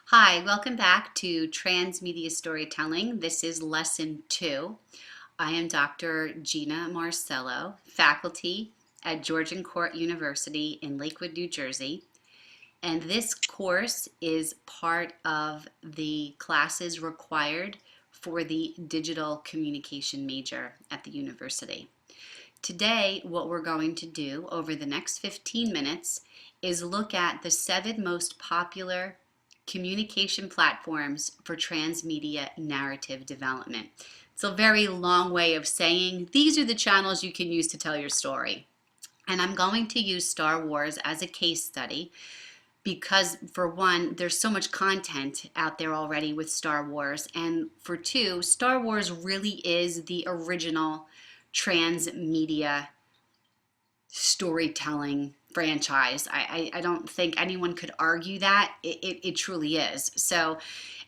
Hi, welcome back to Transmedia Storytelling. This is lesson 2. I am Dr. Gina Marcello, faculty at Georgian Court University in Lakewood, New Jersey. And this course is part of the classes required for the digital communication major at the university. Today, what we're going to do over the next 15 minutes is look at the 7 most popular communication platforms for transmedia narrative development. It's a very long way of saying these are the channels you can use to tell your story. And I'm going to use Star Wars as a case study because, for one, there's so much content out there already with Star Wars, and for two, Star Wars really is the original transmedia storytelling franchise. I don't think anyone could argue that. It truly is. So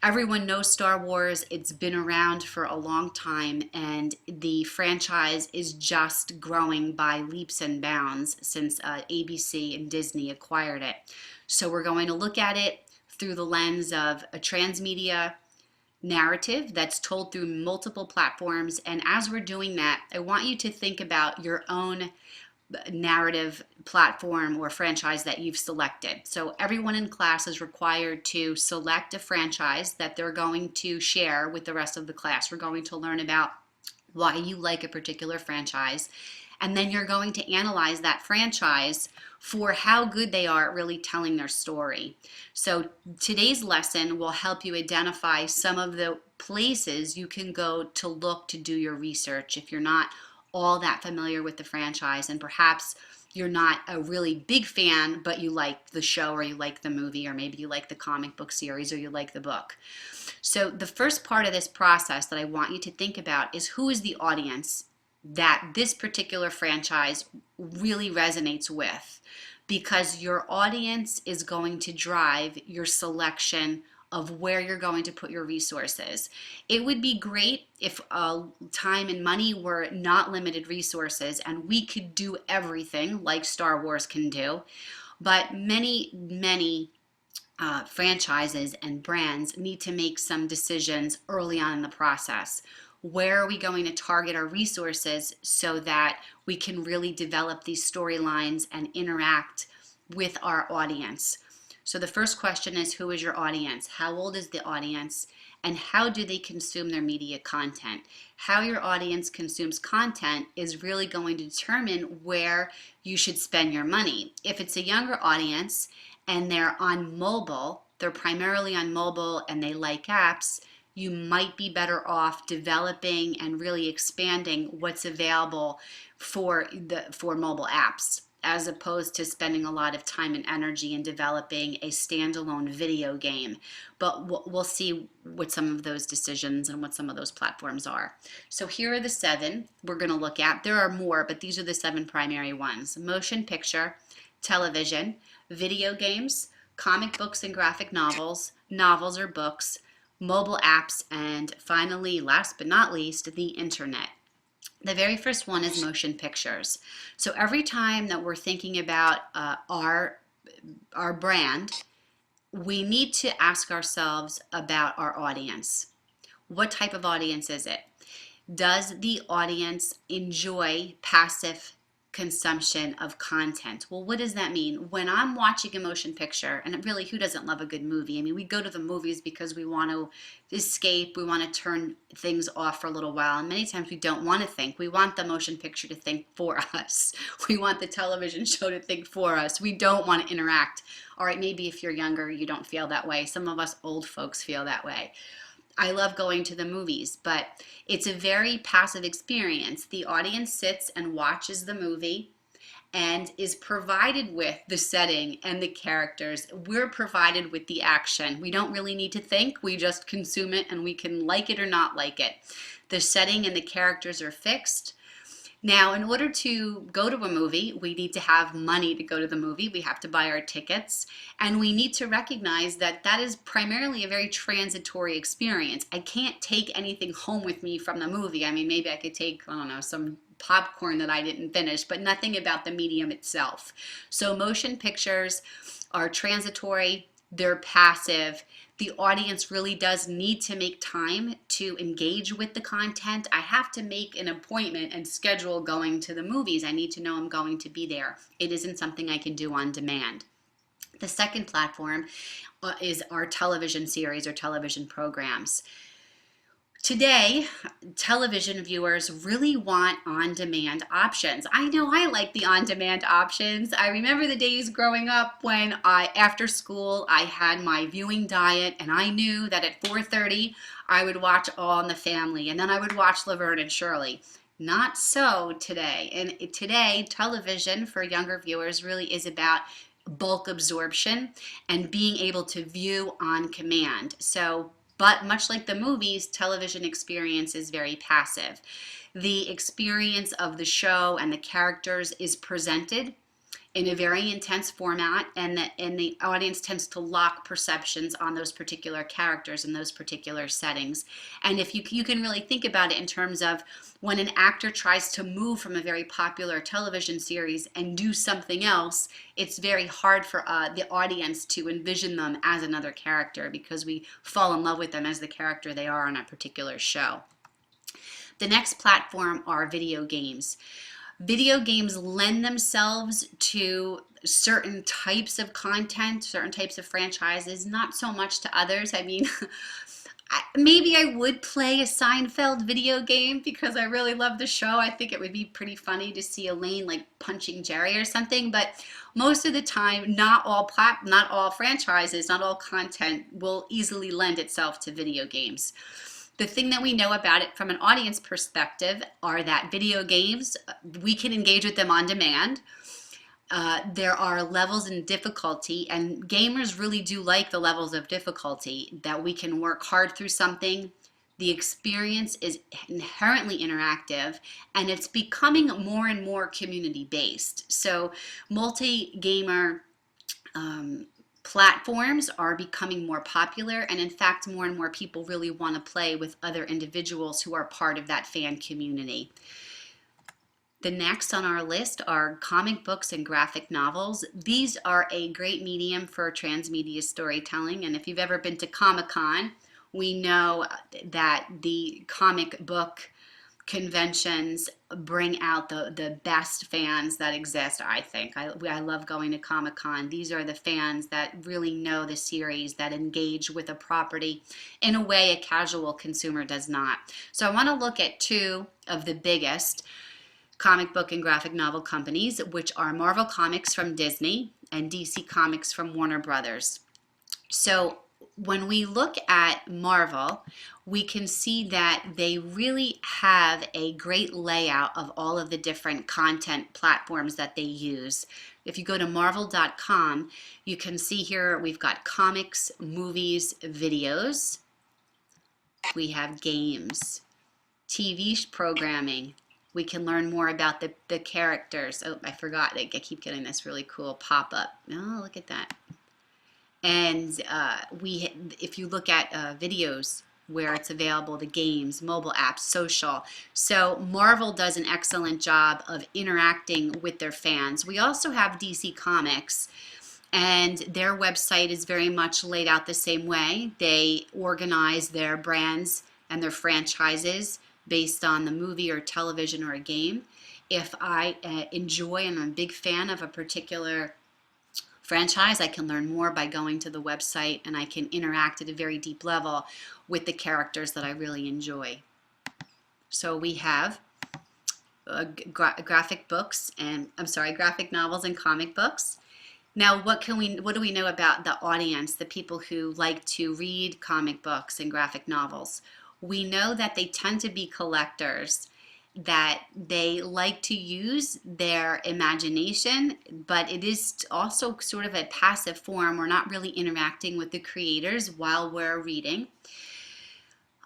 everyone knows Star Wars. It's been around for a long time, and the franchise is just growing by leaps and bounds since ABC and Disney acquired it. So we're going to look at it through the lens of a transmedia narrative that's told through multiple platforms. And as we're doing that, I want you to think about your own narrative platform or franchise that you've selected. So everyone in class is required to select a franchise that they're going to share with the rest of the class. We're going to learn about why you like a particular franchise, and then you're going to analyze that franchise for how good they are at really telling their story. So today's lesson will help you identify some of the places you can go to look to do your research if you're not all that familiar with the franchise, and perhaps you're not a really big fan, but you like the show or you like the movie, or maybe you like the comic book series or you like the book. So the first part of this process that I want you to think about is who is the audience that this particular franchise really resonates with, because your audience is going to drive your selection of where you're going to put your resources. It would be great if time and money were not limited resources and we could do everything like Star Wars can do, but many franchises and brands need to make some decisions early on in the process. Where are we going to target our resources so that we can really develop these storylines and interact with our audience? So the first question is, who is your audience? How old is the audience? And how do they consume their media content? How your audience consumes content is really going to determine where you should spend your money. If it's a younger audience and they're on mobile, they're primarily on mobile and they like apps, you might be better off developing and really expanding what's available for mobile apps, as opposed to spending a lot of time and energy in developing a standalone video game. But we'll see what some of those decisions and what some of those platforms are. So here are the 7 we're going to look at. There are more, but these are the 7 primary ones: motion picture, television, video games, comic books and graphic novels, novels or books, mobile apps, and finally, last but not least, the internet. The very first one is motion pictures. So every time that we're thinking about our brand, we need to ask ourselves about our audience. What type of audience is it? Does the audience enjoy passive consumption of content? Well, what does that mean? When I'm watching a motion picture, and really, who doesn't love a good movie? I mean, we go to the movies because we want to escape, we want to turn things off for a little while, and many times we don't want to think. We want the motion picture to think for us. We want the television show to think for us. We don't want to interact. All right, maybe if you're younger, you don't feel that way. Some of us old folks feel that way. I love going to the movies, but it's a very passive experience. The audience sits and watches the movie and is provided with the setting and the characters. We're provided with the action. We don't really need to think. We just consume it, and we can like it or not like it. The setting and the characters are fixed. Now, in order to go to a movie, we need to have money to go to the movie. We have to buy our tickets, and we need to recognize that that is primarily a very transitory experience. I can't take anything home with me from the movie. I mean, maybe I could take, I don't know, some popcorn that I didn't finish, but nothing about the medium itself. So motion pictures are transitory. they're passive. The audience really does need to make time to engage with the content. I have to make an appointment and schedule going to the movies. I need to know I'm going to be there. It isn't something I can do on demand. The second platform is our television series or television programs. Today, television viewers really want on-demand options. I know I like the on-demand options. I remember the days growing up when after school, I had my viewing diet, and I knew that at 4:30 I would watch All in the Family, and then I would watch Laverne and Shirley. Not so today. And today, television for younger viewers really is about bulk absorption and being able to view on command. But much like the movies, television experience is very passive. The experience of the show and the characters is presented in a very intense format, and the audience tends to lock perceptions on those particular characters in those particular settings. And if you can really think about it in terms of when an actor tries to move from a very popular television series and do something else, it's very hard for the audience to envision them as another character, because we fall in love with them as the character they are on a particular show. The next platform are video games. Video games lend themselves to certain types of content, certain types of franchises, not so much to others. I mean, maybe I would play a Seinfeld video game because I really love the show. I think it would be pretty funny to see Elaine like punching Jerry or something, but most of the time, not all franchises, not all content will easily lend itself to video games. The thing that we know about it from an audience perspective are that video games, we can engage with them on demand. There are levels in difficulty, and gamers really do like the levels of difficulty, that we can work hard through something. The experience is inherently interactive, and it's becoming more and more community-based. So multi-gamer platforms are becoming more popular, and in fact, more and more people really want to play with other individuals who are part of that fan community. The next on our list are comic books and graphic novels. These are a great medium for transmedia storytelling, and if you've ever been to Comic-Con, we know that the comic book conventions bring out the best fans that exist, I think. I love going to Comic-Con. These are the fans that really know the series, that engage with a property in a way a casual consumer does not. So I want to look at two of the biggest comic book and graphic novel companies, which are Marvel Comics from Disney and DC Comics from Warner Brothers. So when we look at Marvel, we can see that they really have a great layout of all of the different content platforms that they use. If you go to marvel.com, you can see here we've got comics, movies, videos. We have games, TV programming. We can learn more about the characters. Oh, I forgot. I keep getting this really cool pop-up. Oh, look at that. And if you look at videos where it's available, the games, mobile apps, social. So Marvel does an excellent job of interacting with their fans. We also have DC Comics, and their website is very much laid out the same way. They organize their brands and their franchises based on the movie or television or a game. If I enjoy and I'm a big fan of a particular franchise, I can learn more by going to the website, and I can interact at a very deep level with the characters that I really enjoy. So we have graphic novels and comic books. Now, what do we know about the audience, the people who like to read comic books and graphic novels? We know that they tend to be collectors, that they like to use their imagination, but it is also sort of a passive form. We're not really interacting with the creators while we're reading.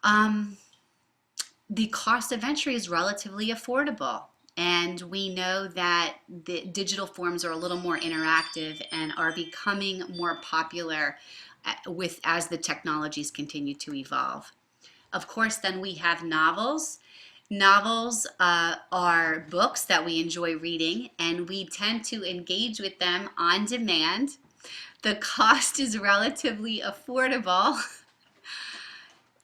The cost of entry is relatively affordable, and we know that the digital forms are a little more interactive and are becoming more popular as the technologies continue to evolve. Of course, then we have novels. Novels are books that we enjoy reading, and we tend to engage with them on demand. The cost is relatively affordable.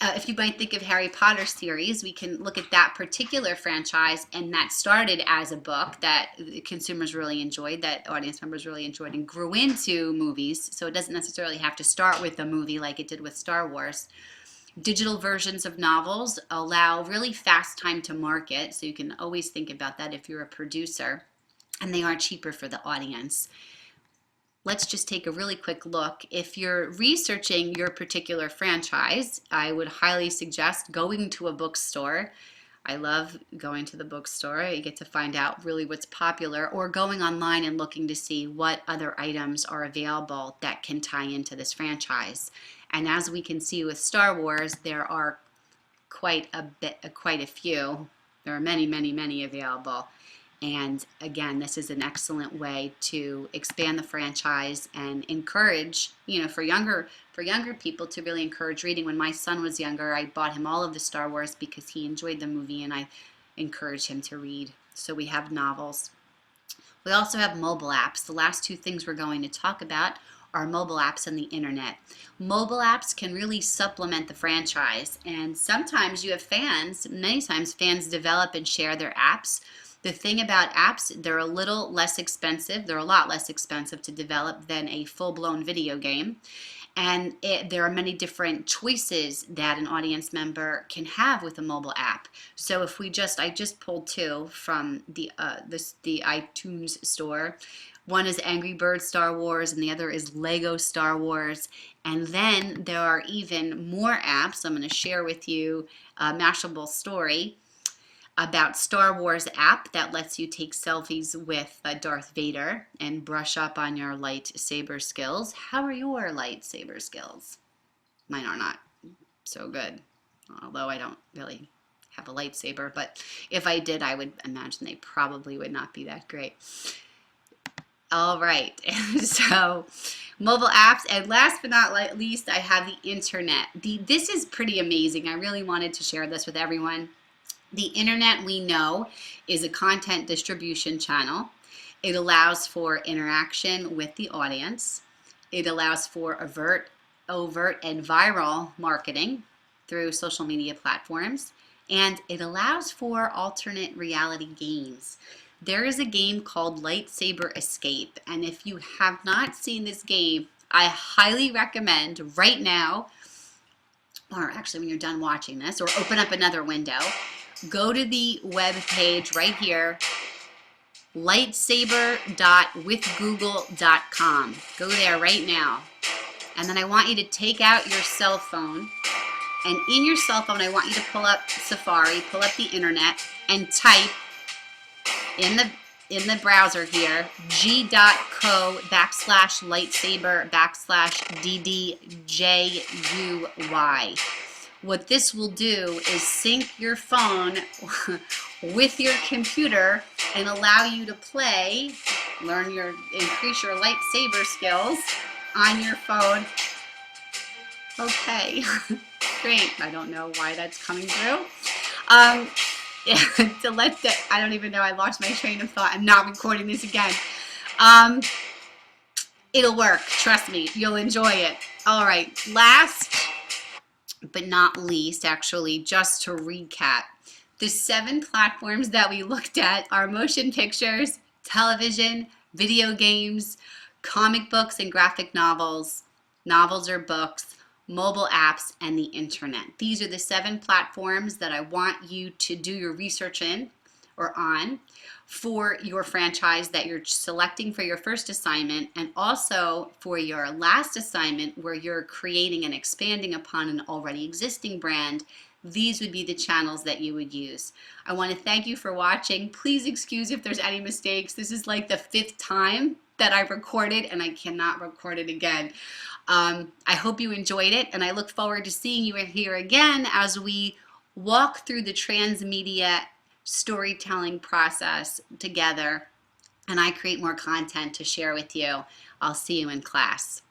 If you might think of Harry Potter series, we can look at that particular franchise, and that started as a book that consumers really enjoyed, that audience members really enjoyed, and grew into movies. So it doesn't necessarily have to start with a movie like it did with Star Wars. Digital versions of novels allow really fast time to market, so you can always think about that if you're a producer, and they are cheaper for the audience. Let's just take a really quick look. If you're researching your particular franchise, I would highly suggest going to a bookstore. I love going to the bookstore. You get to find out really what's popular, or going online and looking to see what other items are available that can tie into this franchise. And as we can see with Star Wars, there are quite a few. There are many available. And again, this is an excellent way to expand the franchise and encourage, for younger people to really encourage reading. When my son was younger, I bought him all of the Star Wars because he enjoyed the movie, and I encouraged him to read. So we have novels. We also have mobile apps. The last two things we're going to talk about are mobile apps and the internet. Mobile apps can really supplement the franchise, and sometimes you have fans, many times fans develop and share their apps. The thing about apps, they're a little less expensive. They're a lot less expensive to develop than a full-blown video game. And there are many different choices that an audience member can have with a mobile app. So if I just pulled two from the iTunes store. One is Angry Birds Star Wars, and the other is Lego Star Wars. And then there are even more apps. I'm going to share with you a Mashable story about Star Wars app that lets you take selfies with Darth Vader and brush up on your lightsaber skills. How are your lightsaber skills? Mine are not so good, although I don't really have a lightsaber, but if I did, I would imagine they probably would not be that great. All right, so mobile apps, and last but not least, I have the internet. This is pretty amazing. I really wanted to share this with everyone. The internet, we know, is a content distribution channel. It allows for interaction with the audience. It allows for overt and viral marketing through social media platforms. And it allows for alternate reality games. There is a game called Lightsaber Escape, and if you have not seen this game, I highly recommend right now, or actually when you're done watching this, or open up another window, go to the web page right here, lightsaber.withgoogle.com. Go there right now. And then I want you to take out your cell phone. And in your cell phone, I want you to pull up Safari, pull up the internet, and type in the browser here, g.co/lightsaber/ddjuy. What this will do is sync your phone with your computer and allow you to play, increase your lightsaber skills on your phone. Okay, great. I don't know why that's coming through. I don't even know, I lost my train of thought. I'm not recording this again. It'll work, trust me, you'll enjoy it. All right, last but not least, actually, just to recap, the 7 platforms that we looked at are motion pictures, television, video games, comic books and graphic novels, novels or books, mobile apps, and the internet. These are the 7 platforms that I want you to do your research in or on for your franchise that you're selecting for your first assignment, and also for your last assignment where you're creating and expanding upon an already existing brand. These would be the channels that you would use. I want to thank you for watching. Please excuse if there's any mistakes. This is like the 5th time that I've recorded, and I cannot record it again. I hope you enjoyed it, and I look forward to seeing you here again as we walk through the Transmedia storytelling process together, and I create more content to share with you. I'll see you in class.